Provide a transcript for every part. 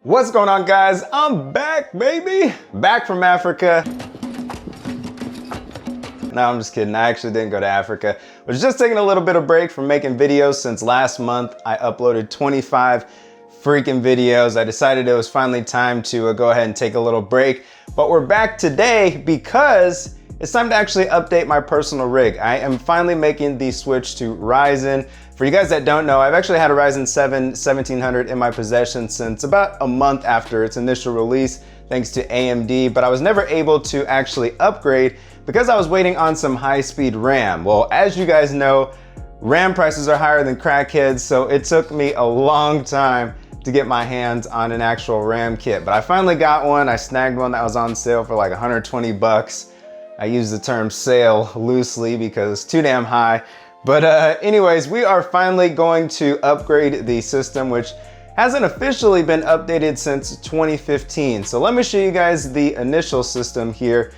What's going on, guys? I'm back, baby. Back from Africa. No, I'm just kidding. I actually didn't go to Africa. I was just taking a little bit of break from making videos since last month. I uploaded 25 freaking videos. I decided it was finally time to go ahead and take a little break. But we're back today because it's time to actually update my personal rig. I am finally making the switch to Ryzen. For you guys that don't know, I've actually had a Ryzen 7 1700 in my possession since about a month after its initial release, thanks to AMD, but I was never able to actually upgrade because I was waiting on some high-speed RAM. Well, as you guys know, RAM prices are higher than crackheads, so it took me a long time to get my hands on an actual RAM kit. But I finally got one. I snagged one that was on sale for like 120 bucks. I use the term sale loosely because it's too damn high. But anyways, we are finally going to upgrade the system, which hasn't officially been updated since 2015. So let me show you guys the initial system here,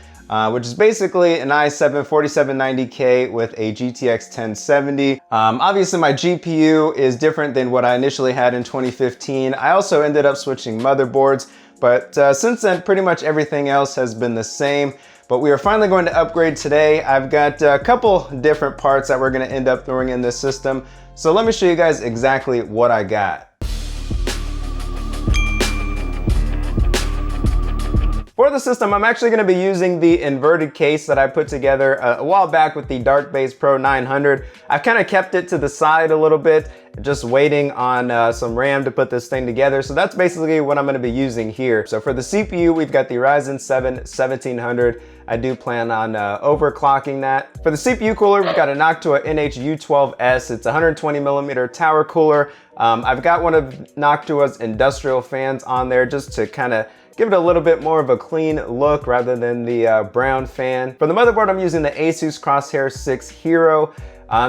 which is basically an i7 4790K with a GTX 1070. Obviously my GPU is different than what I initially had in 2015. I also ended up switching motherboards, but since then pretty much everything else has been the same. But we are finally going to upgrade today. I've got a couple different parts that we're gonna end up throwing in this system. So let me show you guys exactly what I got. For the system, I'm actually gonna be using the inverted case that I put together a while back with the Darkbase Pro 900. I've kind of kept it to the side a little bit, just waiting on some RAM to put this thing together. So that's basically what I'm gonna be using here. So for the CPU, we've got the Ryzen 7 1700. I do plan on overclocking that. For the CPU cooler, we've got a Noctua NH-U12S. It's a 120 millimeter tower cooler. I've got one of Noctua's industrial fans on there just to kind of give it a little bit more of a clean look rather than the brown fan. For the motherboard, I'm using the Asus Crosshair 6 Hero.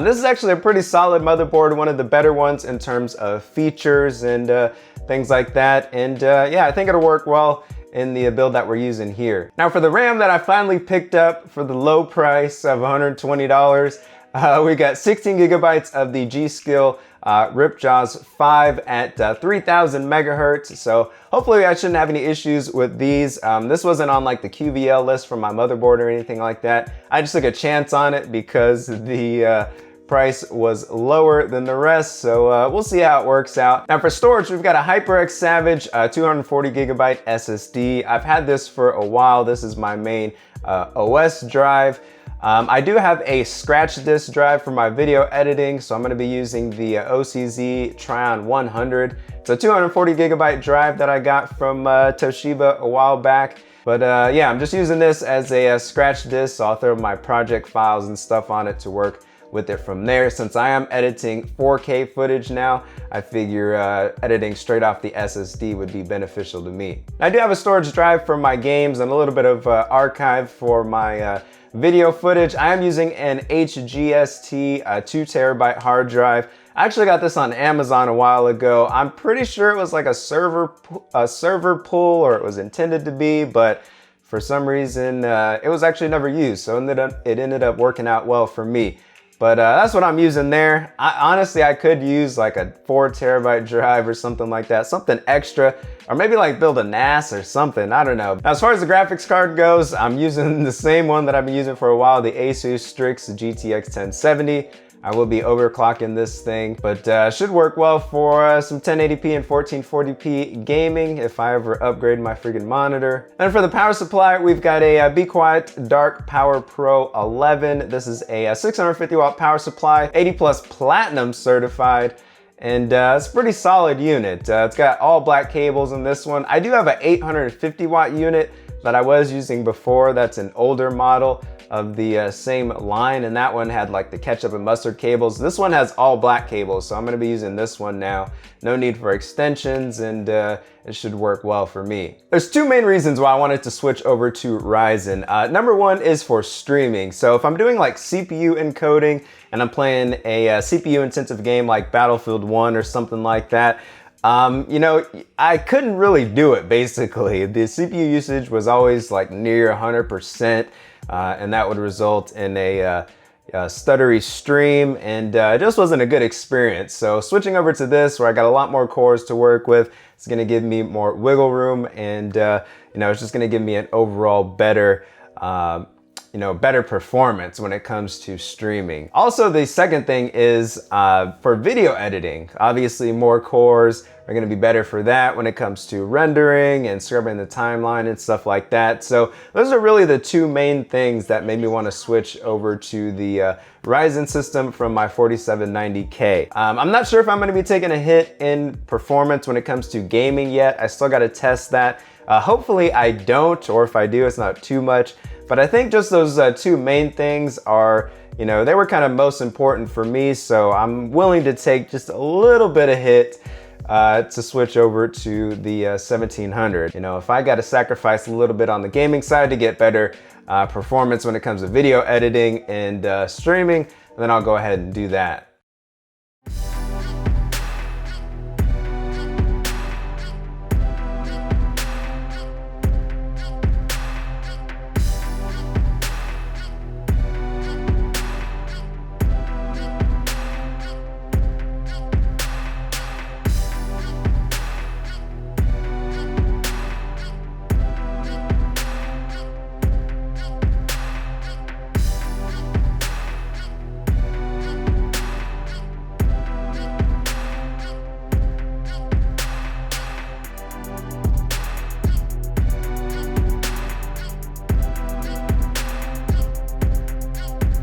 This is actually a pretty solid motherboard, one of the better ones in terms of features and things like that. And yeah, I think it'll work well in the build that we're using here. Now for the RAM that I finally picked up for the low price of $120, we got 16 gigabytes of the G.Skill Ripjaws 5 at 3000 megahertz. So hopefully I shouldn't have any issues with these. This wasn't on like the QVL list for my motherboard or anything like that. I just took a chance on it because the price was lower than the rest, so we'll see how it works out. Now for storage, we've got a HyperX Savage 240 gigabyte SSD. I've had this for a while. This is my main OS drive. I do have a scratch disk drive for my video editing, so I'm going to be using the OCZ Trion 100. It's a 240 gigabyte drive that I got from Toshiba a while back. But yeah, I'm just using this as a scratch disk, so I'll throw my project files and stuff on it to work with it from there. Since I am editing 4K footage now, I figure editing straight off the SSD would be beneficial to me. I do have a storage drive for my games and a little bit of archive for my video footage. I am using an HGST 2 terabyte hard drive. I actually got this on Amazon a while ago. I'm pretty sure it was like a server pull, or it was intended to be, but for some reason it was actually never used, so it ended up working out well for me. But that's what I'm using there. Honestly, I could use like a 4 terabyte drive or something like that, something extra, or maybe like build a NAS or something, I don't know. Now, as far as the graphics card goes, I'm using the same one that I've been using for a while, the Asus Strix GTX 1070. I will be overclocking this thing, but should work well for some 1080p and 1440p gaming if I ever upgrade my freaking monitor. And for the power supply, we've got a Be Quiet Dark Power Pro 11. This is a 650 watt power supply, 80 plus platinum certified. And it's a pretty solid unit. It's got all black cables in this one. I do have an 850 watt unit that I was using before. That's an older model of the same line, and that one had like the ketchup and mustard cables. This one has all black cables, so I'm gonna be using this one now. No need for extensions, and it should work well for me. There's two main reasons why I wanted to switch over to Ryzen. Number one is for streaming. So if I'm doing like CPU encoding and I'm playing a CPU intensive game like Battlefield 1 or something like that, you know, I couldn't really do it basically. The CPU usage was always like near 100%. And that would result in a stuttery stream, and it just wasn't a good experience. So switching over to this, where I got a lot more cores to work with, it's gonna give me more wiggle room, and it's just gonna give me an overall better better performance when it comes to streaming. Also, the second thing is for video editing. Obviously, more cores are gonna be better for that when it comes to rendering and scrubbing the timeline and stuff like that. So those are really the two main things that made me wanna switch over to the Ryzen system from my 4790K. I'm not sure if I'm gonna be taking a hit in performance when it comes to gaming yet. I still gotta test that. Hopefully I don't, or if I do, it's not too much. But I think just those two main things are, they were kind of most important for me. So I'm willing to take just a little bit of hit to switch over to the 1700. If I got to sacrifice a little bit on the gaming side to get better performance when it comes to video editing and streaming, then I'll go ahead and do that.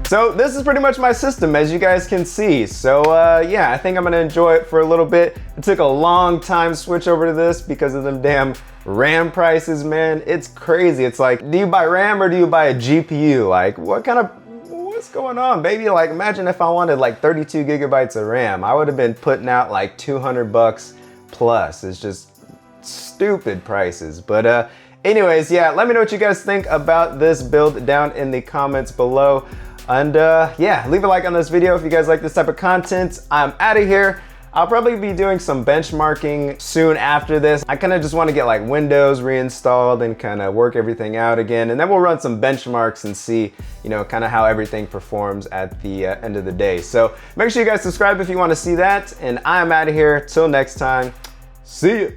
So this is pretty much my system, as you guys can see. So yeah, I think I'm gonna enjoy it for a little bit. It took a long time to switch over to this because of them damn RAM prices, man. It's crazy. It's like, do you buy RAM or do you buy a GPU? Like, what's going on, baby? Like, imagine if I wanted like 32 gigabytes of RAM. I would have been putting out like 200 bucks plus. It's just stupid prices. But anyways, yeah, let me know what you guys think about this build down in the comments below. And yeah, leave a like on this video if you guys like this type of content. I'm out of here. I'll probably be doing some benchmarking soon after this. I kind of just want to get like Windows reinstalled and kind of work everything out again. And then we'll run some benchmarks and see, kind of how everything performs at the end of the day. So make sure you guys subscribe if you want to see that. And I'm out of here. Till next time, see ya.